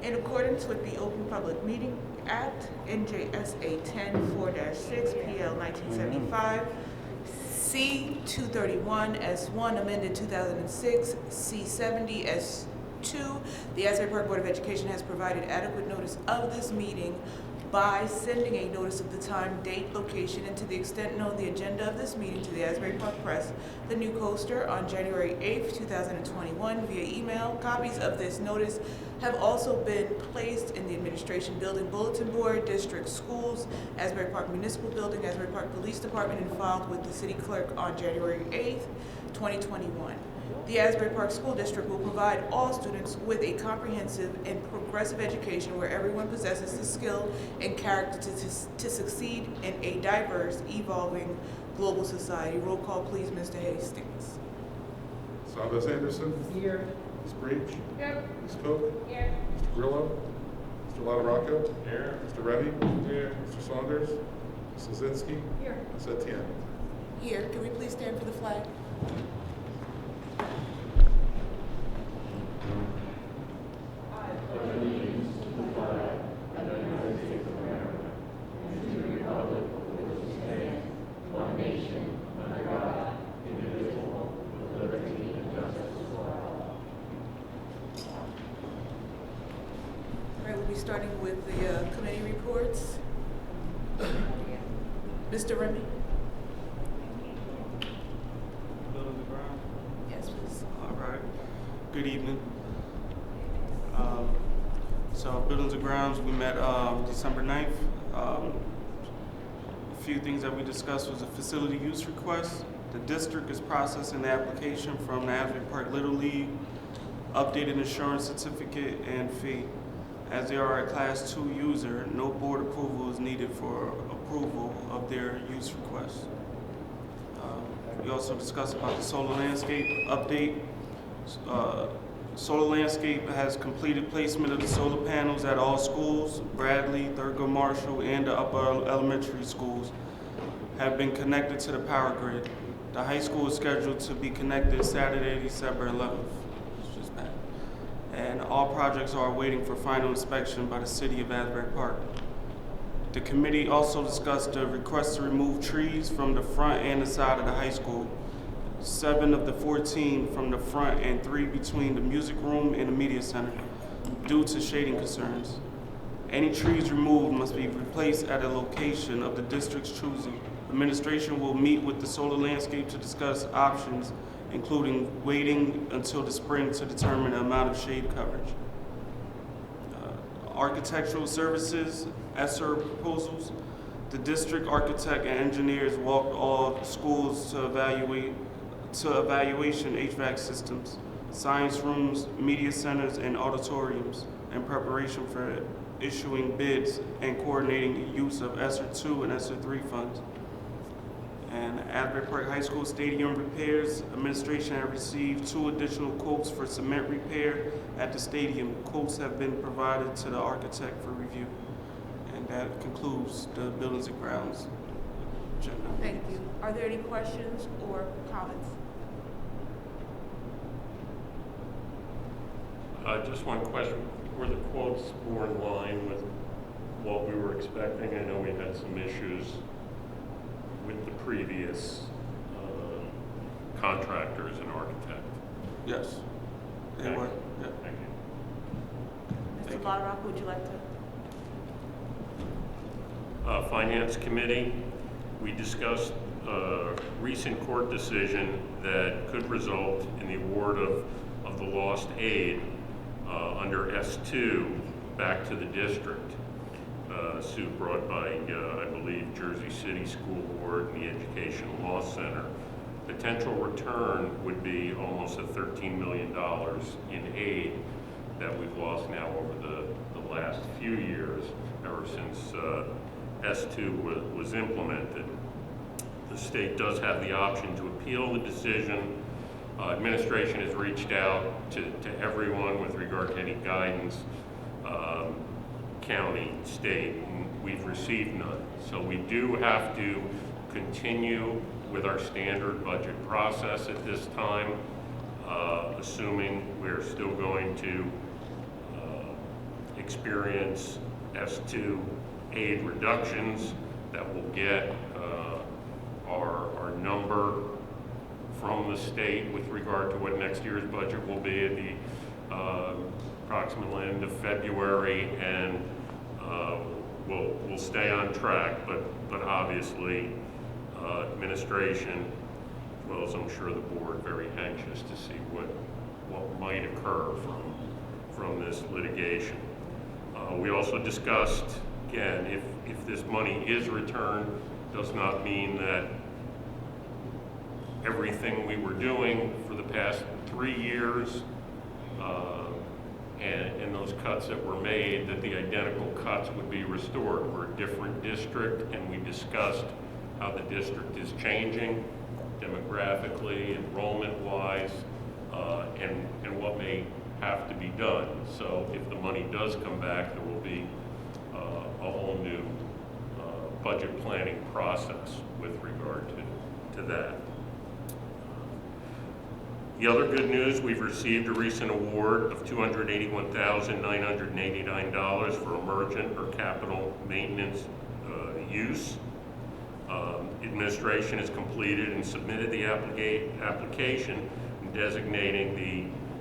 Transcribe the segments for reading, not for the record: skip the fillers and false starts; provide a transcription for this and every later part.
In accordance with the Open Public Meeting Act, NJSA 10-4-6, PL 1975, C 231 S1, amended 2006, C 70 S2, the Asbury Park Board of Education has provided adequate notice of this meeting by sending a notice of the time, date, location, and to the extent known, the agenda of this meeting to the Asbury Park Press, the New Coaster, on January 8th, 2021 via email. Copies of this notice have also been placed in the Administration Building Bulletin Board, District Schools, Asbury Park Municipal Building, Asbury Park Police Department, and filed with the City Clerk on January 8th, 2021. The Asbury Park School District will provide all students with a comprehensive and progressive education where everyone possesses the skill and character to succeed in a diverse, evolving global society. Roll call, please, Mr. Hastings. Saunders Anderson. Here. Ms. Breach. Here. Ms. Cook. Here. Mr. Grillo. Mr. LaRocca. Here. Mr. Remy. Here. Mr. Saunders. Ms. Lozinski. Here. Ms. Etienne. Here. Can we please stand for the flag? Starting with the committee reports. Mr. Remy? Buildings and grounds. Yes, please. All right. Good evening. So Buildings and Grounds, we met December 9th. A few things that we discussed was a facility use request. The district is processing the application from the Asbury Park Little League, updated insurance certificate and fee. As they are a Class 2 user, no board approval is needed for approval of their use request. We also discussed about the solar landscape update. Solar landscape has completed placement of the solar panels at all schools. Bradley, Thurgood Marshall, and the upper elementary schools have been connected to the power grid. The high school is scheduled to be connected Saturday, December 11th. And all projects are waiting for final inspection by the City of Asbury Park. The committee also discussed the request to remove trees from the front and the side of the high school. 7 of the 14 from the front and 3 between the music room and the media center, due to shading concerns. Any trees removed must be replaced at a location of the district's choosing. Administration will meet with the solar landscape to discuss options, including waiting until the spring to determine the amount of shade coverage. Architectural services, ESSER proposals. The district architect and engineers walked all schools to evaluation HVAC systems, science rooms, media centers, and auditoriums in preparation for issuing bids and coordinating the use of ESSER 2 and ESSER 3 funds. And Asbury Park High School stadium repairs, administration have received 2 additional quotes for cement repair at the stadium. Quotes have been provided to the architect for review. And that concludes the Buildings and Grounds agenda. Thank you. Are there any questions or comments? Just one question. Were the quotes more in line with what we were expecting? I know we had some issues with the previous contractors and architect. Yes, they Thank were. you. Yeah. Thank you. Mr. LaRocca, would you like to? Finance Committee, we discussed a recent court decision that could result in the award of the lost aid under S2 back to the district. Suit brought by, I believe, Jersey City School Board and the Educational Law Center. Potential return would be almost $13 million in aid that we've lost now over the last few years, ever since S2 was implemented. The state does have the option to appeal the decision. Administration has reached out to everyone with regard to any guidance, county, state, and we've received none. So we do have to continue with our standard budget process at this time, assuming we're still going to experience S2 aid reductions, that will get our number from the state with regard to what next year's budget will be at the approximately end of February, and we'll stay on track, but obviously administration, as well as I'm sure the board, very anxious to see what might occur from this litigation. We also discussed, again, if this money is returned, does not mean that everything we were doing for the past 3 years and those cuts that were made, that the identical cuts would be restored. We're a different district, and we discussed how the district is changing demographically, enrollment-wise, and what may have to be done. So if the money does come back, there will be a whole new budget planning process with regard to that. The other good news, we've received a recent award of $281,989 for emergent or capital maintenance use. Administration has completed and submitted the application designating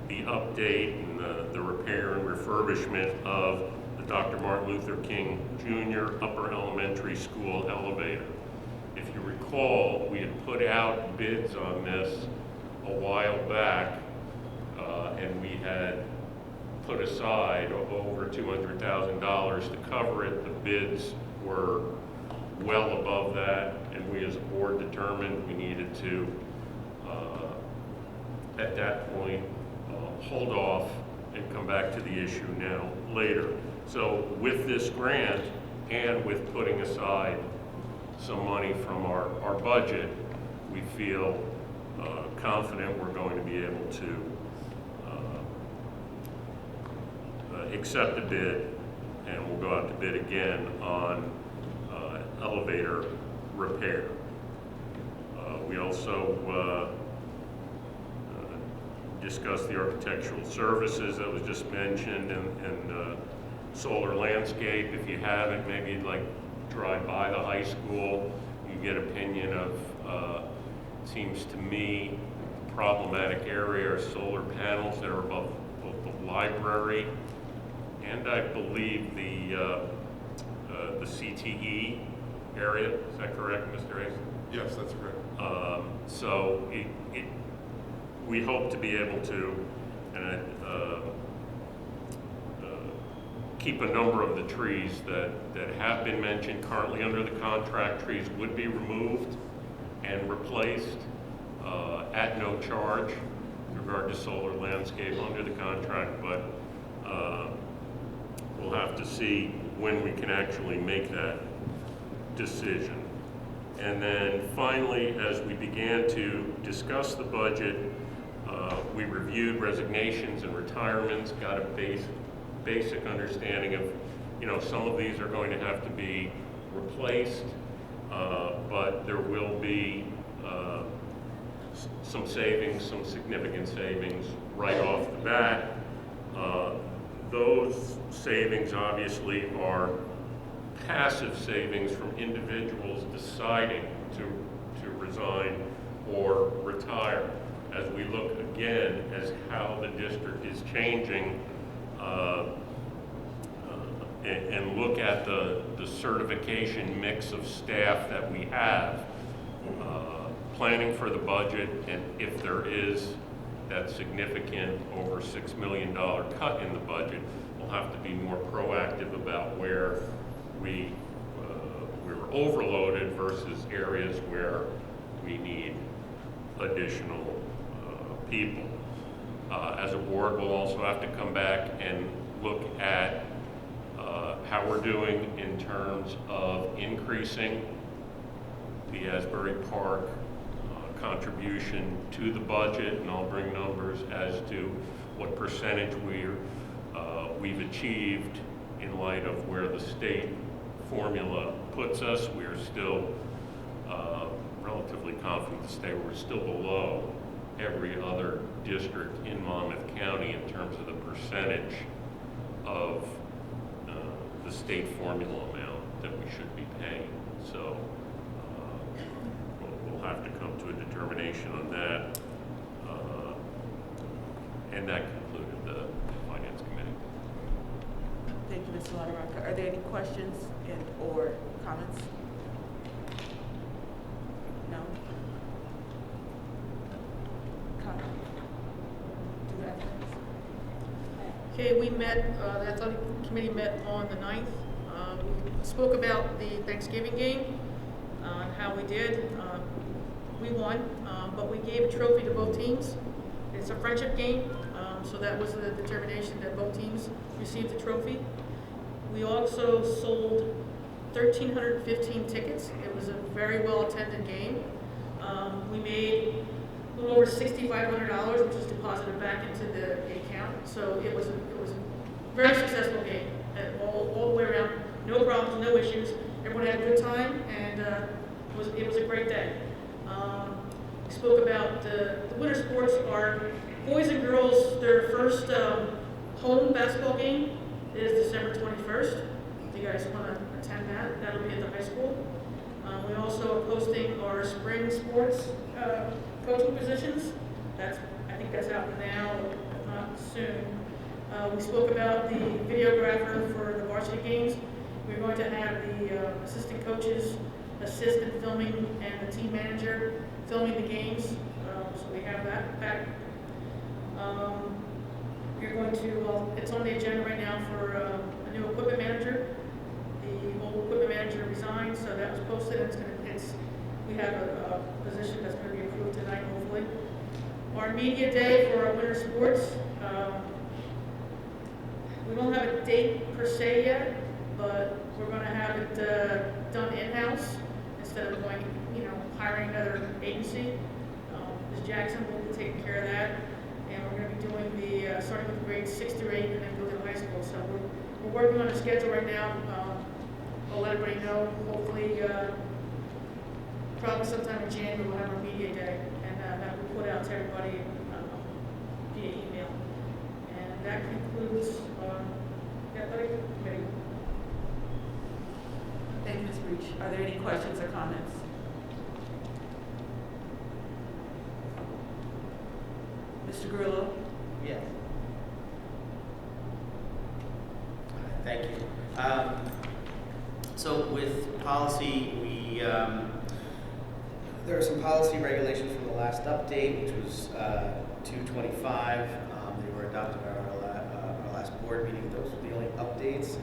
the update and the repair and refurbishment of the Dr. Martin Luther King Jr. Upper Elementary School elevator. If you recall, we had put out bids on this a while back, and we had put aside over $200,000 to cover it. The bids were well above that, and we as a board determined we needed to, at that point, hold off and come back to the issue now later. So with this grant and with putting aside some money from our budget, we feel confident we're going to be able to accept the bid, and we'll go out to bid again on elevator repair. We also discussed the architectural services that was just mentioned, and solar landscape. If you haven't, maybe you'd like to drive by the high school, you get opinion of, seems to me, problematic area are solar panels that are above both the library and I believe the CTE area. Is that correct, Mr. Ace? Yes, that's correct. So we hope to be able to keep a number of the trees that have been mentioned currently under the contract. Trees would be removed and replaced at no charge with regard to solar landscape under the contract, but we'll have to see when we can actually make that decision. And then finally, as we began to discuss the budget, we reviewed resignations and retirements, got a basic understanding of, some of these are going to have to be replaced, but there will be some savings, some significant savings right off the bat. Those savings obviously are passive savings from individuals deciding to resign or retire. As we look again as how the district is changing and look at the certification mix of staff that we have, planning for the budget, and if there is that significant over $6 million cut in the budget, we'll have to be more proactive about where we were overloaded versus areas where we need additional people. As a board, we'll also have to come back and look at how we're doing in terms of increasing the Asbury Park contribution to the budget, and I'll bring numbers as to what percentage we've achieved in light of where the state formula puts us. We are still relatively confident to say we're still below every other district in Monmouth County in terms of the percentage of the state formula amount that we should be paying. So we'll have to come to a determination on that. And that concluded the Finance Committee. Thank you, Mr. LaRocca. Are there any questions or comments? No? Comment? Do you have comments? Okay, we met, the athletic committee met on the 9th. We spoke about the Thanksgiving game, how we did. We won, but we gave a trophy to both teams. It's a friendship game, so that was the determination that both teams received the trophy. We also sold 1,315 tickets. It was a very well-attended game. We made a little over $6,500, which was deposited back into the account. So it was a very successful game, all the way around. No problems, no issues. Everyone had a good time, and it was a great day. We spoke about the winter sports. Our boys and girls, their first home basketball game is December 21st. If you guys want to attend that, that'll be at the high school. We also are posting our spring sports coaching positions. I think that's out now, if not soon. We spoke about the videographer for the varsity games. We're going to have the assistant coaches assist in filming and the team manager filming the games. So we have that back. We're going to, it's on the agenda right now for a new equipment manager. The old equipment manager resigned, so that was posted. We have a position that's going to be approved tonight, hopefully. Our media day for our winter sports. We don't have a date per se yet, but we're going to have it done in-house instead of going, hiring another agency. Ms. Jackson will be taking care of that, and we're going to be doing starting with grades 6 through 8 and then go to high school. So we're working on a schedule right now. I'll let everybody know. Hopefully, probably sometime in January we'll have our media day, and that will put out to everybody via email. And that concludes the athletic committee. Thank you, Ms. Breach. Are there any questions or comments? Mr. Grillo? Yes. Thank you. So with policy, there are some policy regulations from the last update, which was 225. They were adopted at our last board meeting. Those were the only updates.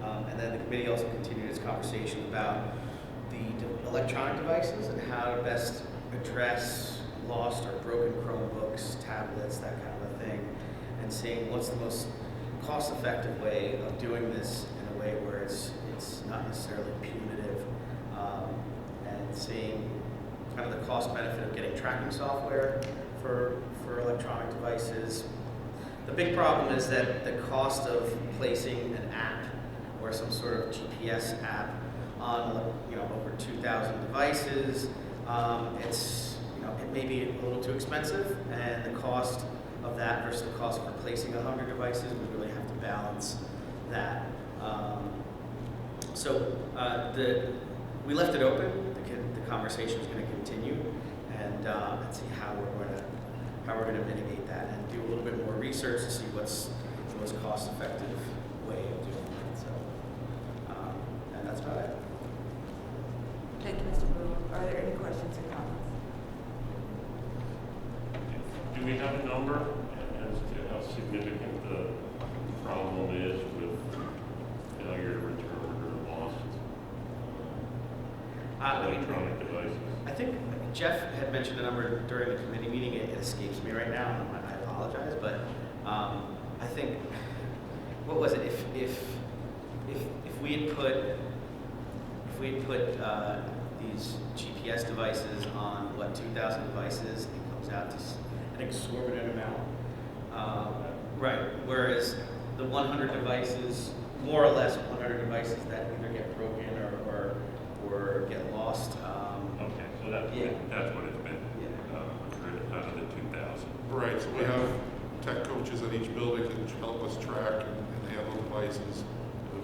And then the committee also continued its conversation about the electronic devices and how to best address lost or broken Chromebooks, tablets, that kind of a thing, and seeing what's the most cost-effective way of doing this in a way where it's not necessarily punitive, and seeing kind of the cost-benefit of getting tracking software for electronic devices. The big problem is that the cost of placing an app or some sort of GPS app on over 2,000 devices, it may be a little too expensive, and the cost of that versus the cost of replacing 100 devices, we really have to balance that. We left it open. The conversation is going to continue, and see how we're going to mitigate that, and do a little bit more research to see what's the most cost-effective way of doing it. So, and that's about it. Thank you, Mr. Grillo. Are there any questions or comments? Do we have a number as to how significant the problem is with failure to return or lost electronic devices? I think Jeff had mentioned a number during the committee meeting. It escapes me right now, and I apologize. But I think, what was it? If we had put these GPS devices on 2,000 devices, it comes out to an exorbitant amount. Right. Whereas the 100 devices, more or less 100 devices that either get broken or get lost. Okay, so that's what it's been. Yeah. Out of the 2,000. Right, so we have tech coaches at each building can help us track and handle devices.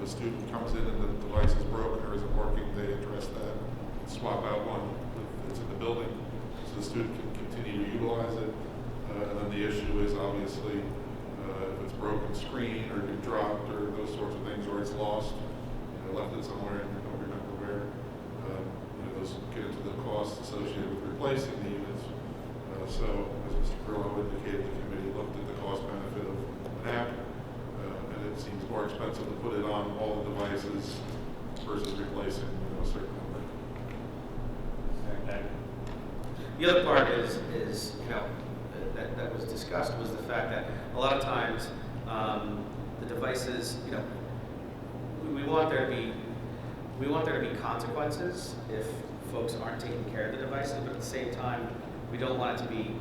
if a student comes in and the device is broken or isn't working, they address that, swap out one that's in the building, so the student can continue to utilize it. And then the issue is obviously if it's broken screen or get dropped or those sorts of things, or it's lost, left it somewhere and you don't remember where. Those get into the costs associated with replacing the units. So, as Mr. Grillo indicated, the committee looked at the cost benefit of an app, and it seems more expensive to put it on all the devices versus replacing a certain number. Okay. The other part is that was discussed was the fact that a lot of times the devices, we want there to be consequences if folks aren't taking care of the devices, but at the same time, we don't want it to be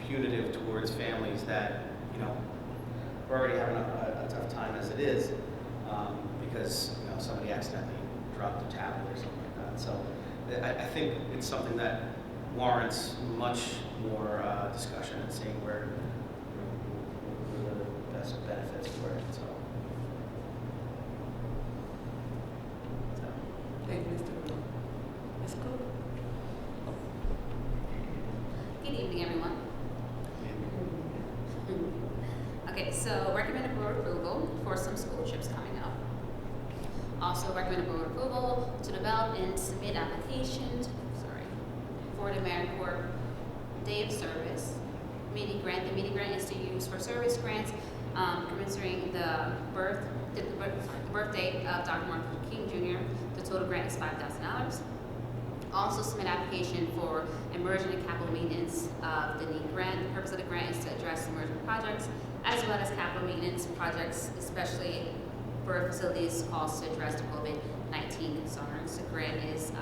punitive towards families that are already having a tough time as it is because somebody accidentally dropped a tablet or something like that. So I think it's something that warrants much more discussion and seeing where the best benefits for it. So. Thank you, Mr. Grillo. Ms. Cook? Good evening, everyone. Okay, so recommended board approval for some school trips coming up. Also recommended board approval to develop and submit applications, for the AmeriCorps Day of Service. The meeting grant is to use for service grants, commencering the birthday of Dr. Martin Luther King Jr. The total grant is $5,000. Also submit application for immersion and capital maintenance of the need grant. The purpose of the grant is to address immersion projects as well as capital maintenance projects, especially for facilities costs to address the COVID-19 concerns. The grant is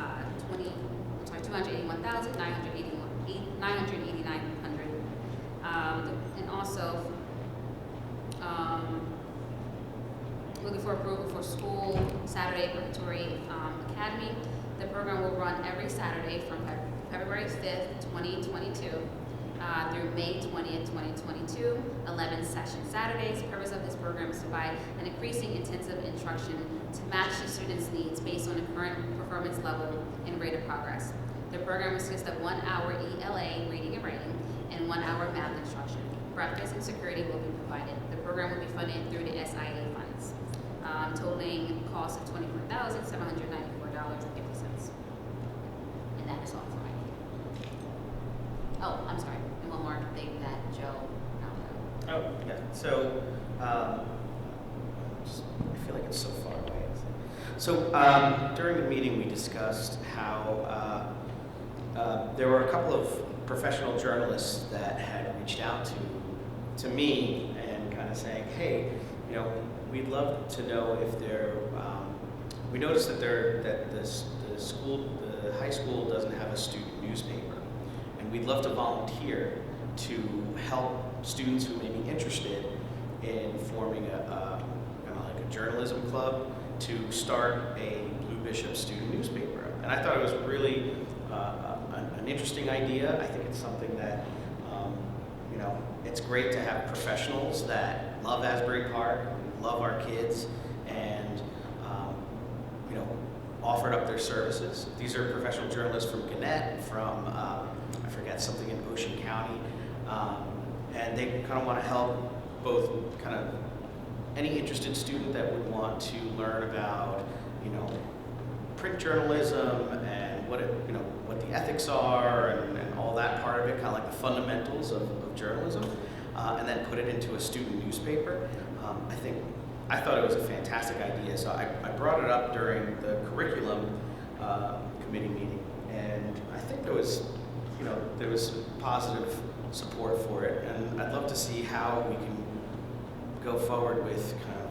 $281,989. And also looking for approval for school Saturday Preparatory Academy. The program will run every Saturday from February 5th, 2022 through May 20th, 2022, 11 session Saturdays. The purpose of this program is to provide an increasing intensive instruction to match the students' needs based on the current performance level and rate of progress. The program consists of 1 hour ELA, reading and writing, and 1 hour math instruction. Breakfast and security will be provided. The program will be funded through the SIA funds, totaling cost of $24,794.50. And that is all for me. Oh, I'm sorry, and one more thing that Joe outlined. Oh, yeah. So, I feel like it's so far away. So, during the meeting, we discussed how there were a couple of professional journalists that had reached out to me and kind of saying, hey, we'd love to know if there. We noticed that the high school doesn't have a student newspaper, and we'd love to volunteer to help students who may be interested in forming a journalism club to start a Blue Bishop student newspaper. And I thought it was really an interesting idea. I think it's something that it's great to have professionals that love Asbury Park, love our kids, and offered up their services. These are professional journalists from Gannett, from I forget, something in Ocean County, and they kind of want to help both kind of any interested student that would want to learn about print journalism and what the ethics are and all that part of it, kind of like the fundamentals of journalism, and then put it into a student newspaper. I thought it was a fantastic idea, so I brought it up during the curriculum committee meeting, and I think there was positive support for it, and I'd love to see how we can go forward with kind of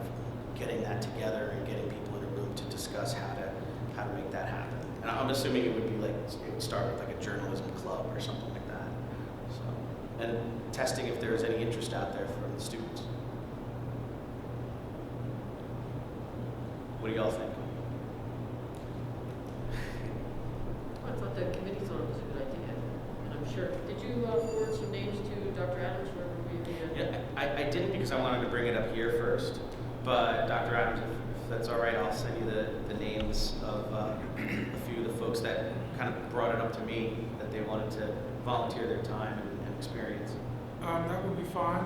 getting that together and getting people in a room to discuss how to make that happen. And I'm assuming it would start with like a journalism club or something like that. So, and testing if there's any interest out there from the students. What do y'all think? I thought the committee thought it was a good idea, and I'm sure. Did you forward some names to Dr. Adams for review? Yeah, I didn't because I wanted to bring it up here first, but Dr. Adams, if that's all right, I'll send you the names of a few of the folks that kind of brought it up to me that they wanted to volunteer their time and experience. That would be fine.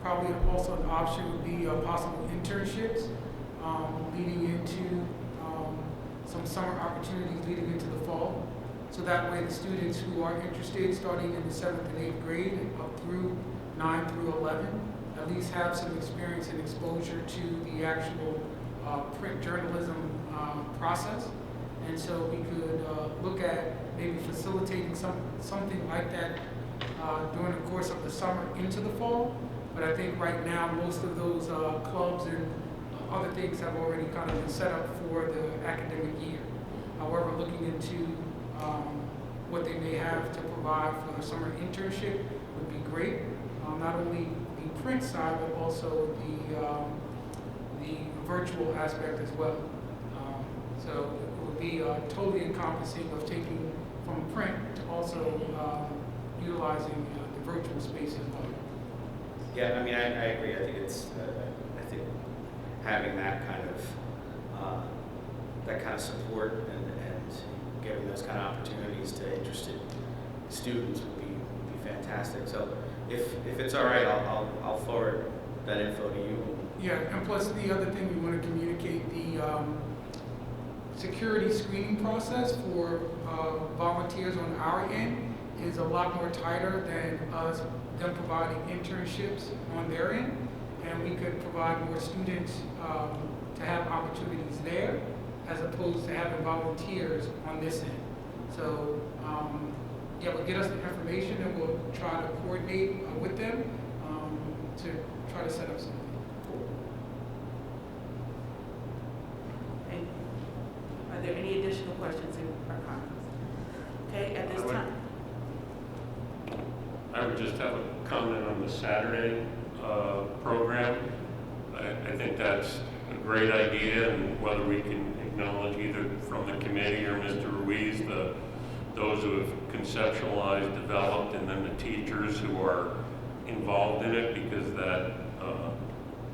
Probably also an option would be possible internships leading into some summer opportunities leading into the fall. So that way the students who are interested starting in the 7th and 8th grade and up through 9 through 11 at least have some experience and exposure to the actual print journalism process. And so we could look at maybe facilitating something like that during the course of the summer into the fall. But I think right now most of those clubs and other things have already kind of been set up for the academic year. However, looking into what they may have to provide for the summer internship would be great. Not only the print side, but also the virtual aspect as well. So it would be totally encompassing of taking from print to also utilizing the virtual space as well. Yeah, I mean, I agree. I think it's, I think having that kind of support and giving those kind of opportunities to interested students would be fantastic. So if it's all right, I'll forward that info to you. Yeah, and plus the other thing we want to communicate, the security screening process for volunteers on our end is a lot more tighter than them providing internships on their end, and we could provide more students to have opportunities there as opposed to having volunteers on this end. So yeah, we'll get us the information and we'll try to coordinate with them to try to set up something. Thank you. Are there any additional questions or comments? Okay, at this time. I would just have a comment on the Saturday program. I think that's a great idea, and whether we can acknowledge either from the committee or Mr. Ruiz, those who have conceptualized, developed, and then the teachers who are involved in it, because that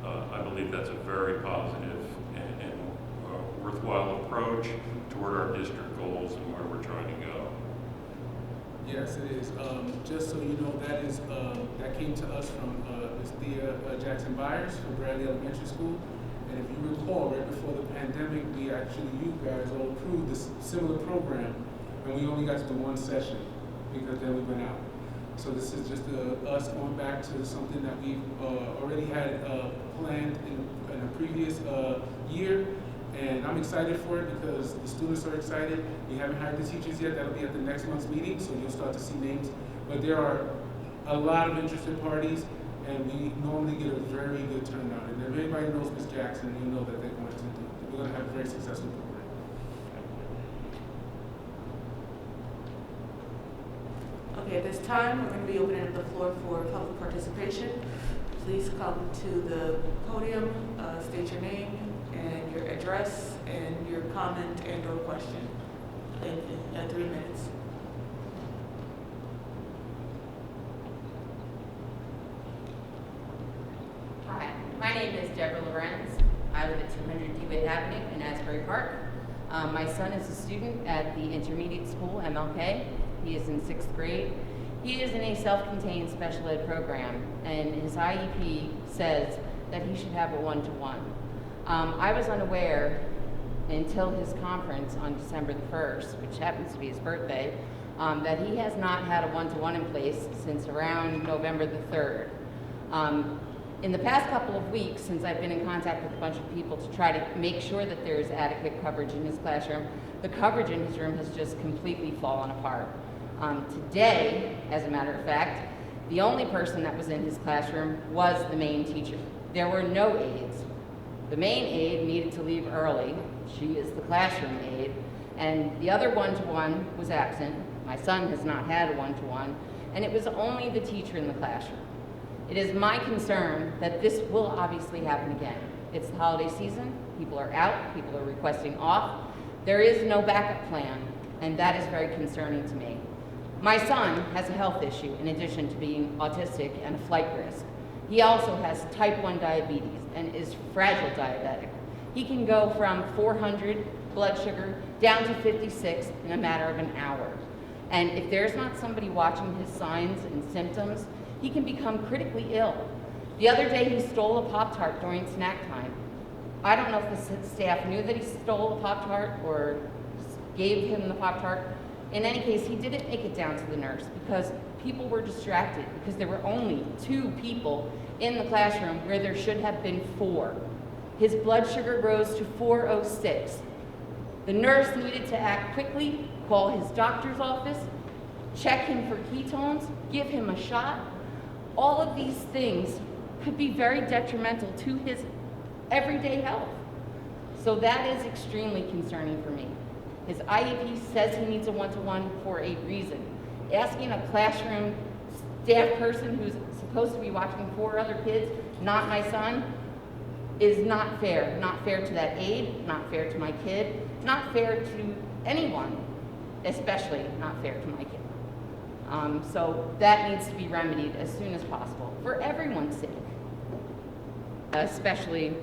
I believe that's a very positive and worthwhile approach toward our district goals and where we're trying to go. Yes, it is. Just so you know, that came to us from Ms. Thea Jackson Byers from Bradley Elementary School. And if you recall, right before the pandemic, you guys all approved this similar program, and we only got to do one session because then we went out. So this is just us going back to something that we've already had planned in a previous year. And I'm excited for it because the students are excited. We haven't hired the teachers yet. That'll be at the next month's meeting, so you'll start to see names. But there are a lot of interested parties, and we normally get a very good turnout. And if anybody knows Ms. Jackson, you know that we're going to have a very successful program. Okay, at this time, we're going to be opening up the floor for public participation. Please come to the podium, state your name and your address and your comment and or question in 3 minutes. Hi, my name is Deborah Lorenz. I live at 200 DeWitt Avenue in Asbury Park. My son is a student at the intermediate school, MLK. He is in 6th grade. He is in a self-contained special ed program, and his IEP says that he should have a one-to-one. I was unaware until his conference on December the 1st, which happens to be his birthday, that he has not had a one-to-one in place since around November the 3rd. In the past couple of weeks, since I've been in contact with a bunch of people to try to make sure that there is adequate coverage in his classroom, the coverage in his room has just completely fallen apart. Today, as a matter of fact, the only person that was in his classroom was the main teacher. There were no aides. The main aide needed to leave early. She is the classroom aide. And the other one-to-one was absent. My son has not had a one-to-one. And it was only the teacher in the classroom. It is my concern that this will obviously happen again. It's the holiday season. People are out. People are requesting off. There is no backup plan, and that is very concerning to me. My son has a health issue in addition to being autistic and a flight risk. He also has type 1 diabetes and is fragile diabetic. he can go from 400 blood sugar down to 56 in a matter of an hour. And if there's not somebody watching his signs and symptoms, he can become critically ill. The other day he stole a Pop-Tart during snack time. I don't know if the staff knew that he stole a Pop-Tart or gave him the Pop-Tart. In any case, he didn't make it down to the nurse because people were distracted because there were only 2 people in the classroom where there should have been 4. His blood sugar rose to 406. The nurse needed to act quickly, call his doctor's office, check him for ketones, give him a shot. All of these things could be very detrimental to his everyday health. So that is extremely concerning for me. His IEP says he needs a one-to-one for a reason. Asking a classroom staff person who's supposed to be watching 4 other kids, not my son, is not fair. Not fair to that aide, not fair to my kid, not fair to anyone, especially not fair to my kid. So that needs to be remedied as soon as possible for everyone's sake, especially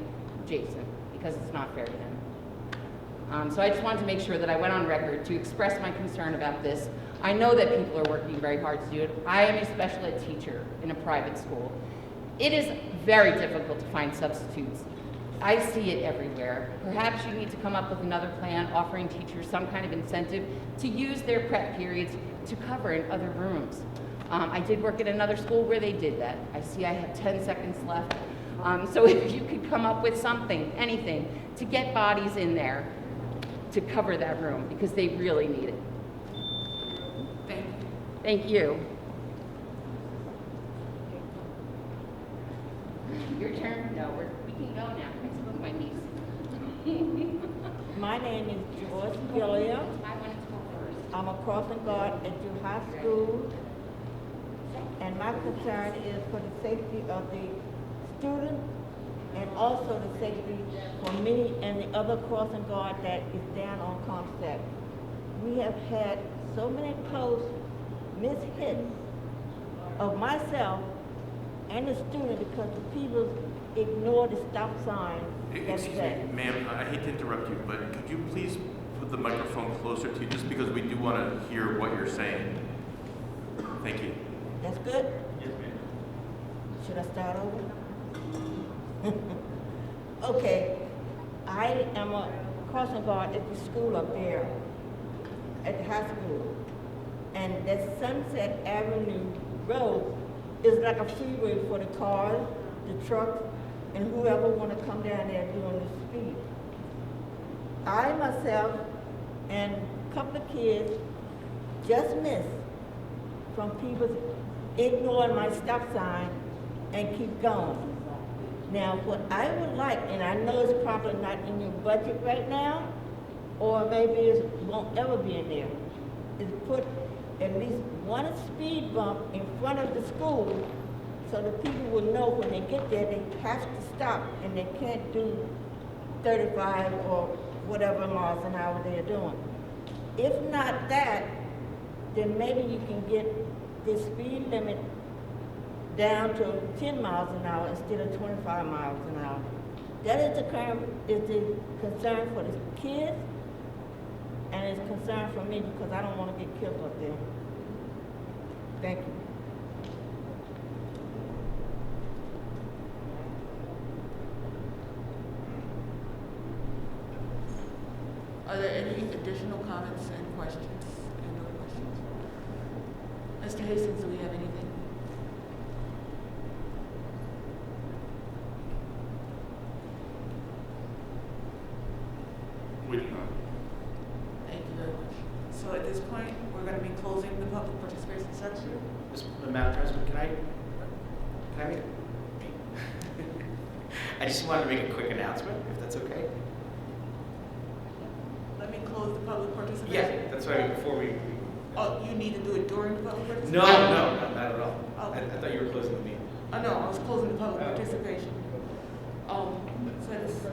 Jason, because it's not fair to him. So I just wanted to make sure that I went on record to express my concern about this. I know that people are working very hard to do it. I am a special ed teacher in a private school. It is very difficult to find substitutes. I see it everywhere. Perhaps you need to come up with another plan offering teachers some kind of incentive to use their prep periods to cover in other rooms. I did work at another school where they did that. I see I have 10 seconds left. So if you could come up with something, anything, to get bodies in there to cover that room, because they really need it. Thank you. Thank you. Your turn? No, we can go now. I spoke my niece. My name is George Gillia. I wanted to go first. I'm a crossing guard at your high school, and my concern is for the safety of the students and also the safety for me and the other crossing guard that is down on Comstock. We have had so many close mishits of myself and the student because the people ignore the stop sign. Excuse me, ma'am, I hate to interrupt you, but could you please put the microphone closer to you, just because we do want to hear what you're saying. Thank you. That's good? Yes, ma'am. Should I start over? Okay, I am a crossing guard at the school up there, at the high school. And that Sunset Avenue Road is like a freeway for the cars, the trucks, and whoever want to come down there doing the speed. I myself and a couple of kids just missed from people ignoring my stop sign and keep going. Now, what I would like, and I know it's probably not in your budget right now, or maybe it won't ever be in there, is put at least one speed bump in front of the school so the people will know when they get there they have to stop and they can't do 35 or whatever miles an hour they're doing. If not that, then maybe you can get the speed limit down to 10 miles an hour instead of 25 miles an hour. That is the concern for the kids, and it's concern for me because I don't want to get killed up there. Thank you. Are there any additional comments and questions? Any other questions? Mr. Hastings, do we have anything? We do not. Thank you very much. So at this point, we're going to be closing the public participation section. Madam President, can I make, I just wanted to make a quick announcement, if that's okay? Let me close the public participation. Yeah, that's right, before we. Oh, you need to do it during the public participation? No, not at all. Okay. I thought you were closing the meeting. Oh, no, I was closing the public Oh. participation. So this,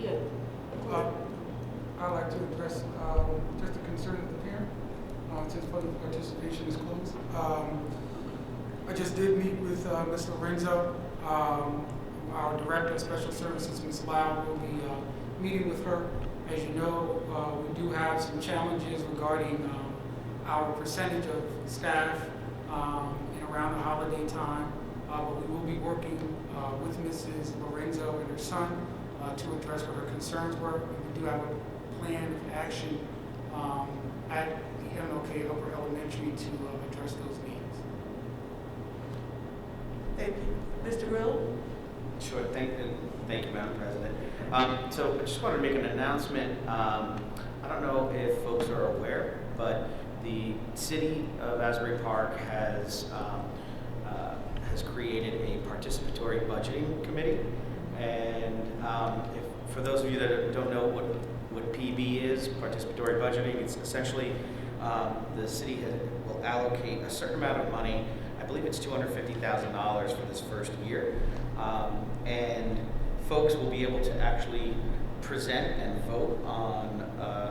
yeah. I'd like to address just a concern of the parent, since public participation is closed. I just did meet with Ms. Lorenzo. our Director of Special Services, Ms. Lau, will be meeting with her. As you know, we do have some challenges regarding our percentage of staff in around the holiday time, but we will be working with Mrs. Lorenzo and her son to address what her concerns were. We do have a plan of action at the MLK Upper Elementary to address those needs. Thank you. Mr. Grill? Sure, thank you, Madam President. So I just wanted to make an announcement. I don't know if folks are aware, but the City of Asbury Park has created a participatory budgeting committee. And for those of you that don't know what PB is, participatory budgeting, it's essentially the city will allocate a certain amount of money. I believe it's $250,000 for this first year. And folks will be able to actually present and vote on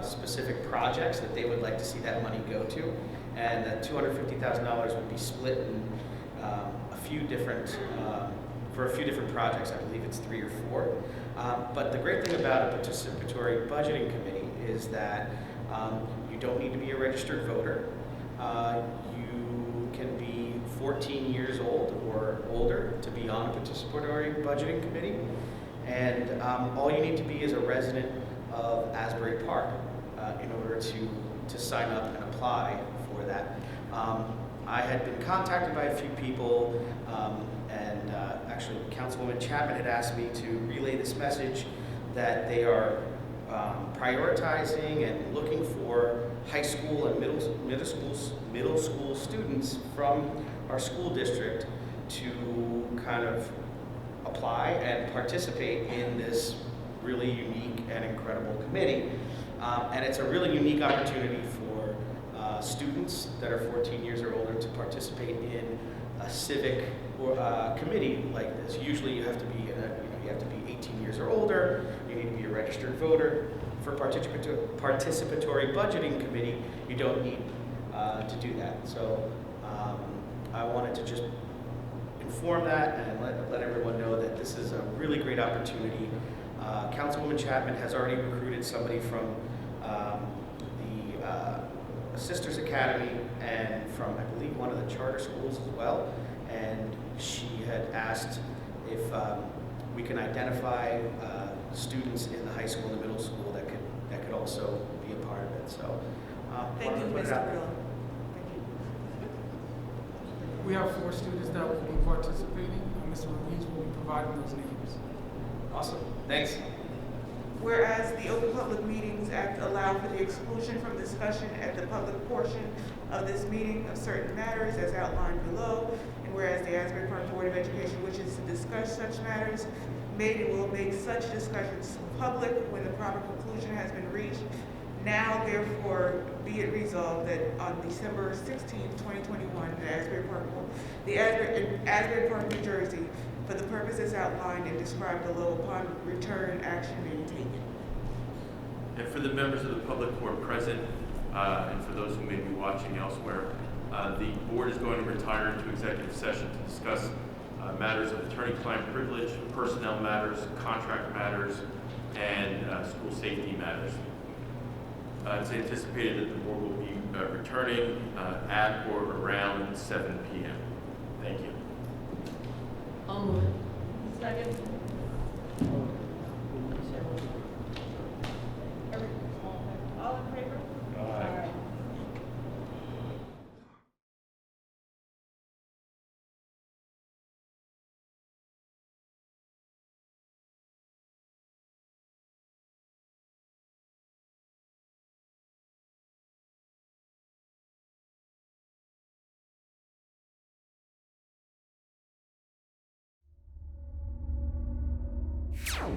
specific projects that they would like to see that money go to. And that $250,000 would be split in for a few different projects. I believe it's 3 or 4. But the great thing about a participatory budgeting committee is that you don't need to be a registered voter. You can be 14 years old or older to be on a participatory budgeting committee. And all you need to be is a resident of Asbury Park in order to sign up and apply for that. I had been contacted by a few people, and actually Councilwoman Chapman had asked me to relay this message that they are prioritizing and looking for high school and middle school students from our school district to kind of apply and participate in this really unique and incredible committee. And it's a really unique opportunity for students that are 14 years or older to participate in a civic or committee like this. Usually you have to be 18 years or older. You need to be a registered voter. For participatory budgeting committee, you don't need to do that. So I wanted to just inform that and let everyone know that this is a really great opportunity. Councilwoman Chapman has already recruited somebody from the Sisters Academy and from, I believe, one of the charter schools as well. And she had asked if we can identify students in the high school and the middle school that could also be a part of it. So Thank you, Mr. Grill. Thank you. We have 4 students that will be participating, and Mr. Ruiz will be providing those names. Awesome. Thanks. Whereas the Open Public Meetings Act allow for the exclusion from discussion at the public portion of this meeting of certain matters as outlined below, and whereas the Asbury Park Board of Education wishes to discuss such matters, made and will make such discussions public when the proper conclusion has been reached. Now, therefore, be it resolved that on December 16th, 2021, the Asbury Park, New Jersey, for the purposes outlined and described below, upon return, action may be taken. And for the members of the public who are present, and for those who may be watching elsewhere, the board is going to retire into executive session to discuss matters of attorney-client privilege, personnel matters, contract matters, and school safety matters. It's anticipated that the board will be returning at or around 7 p.m. Thank you. I'll move it. Second. All in favor? Aye. Wow.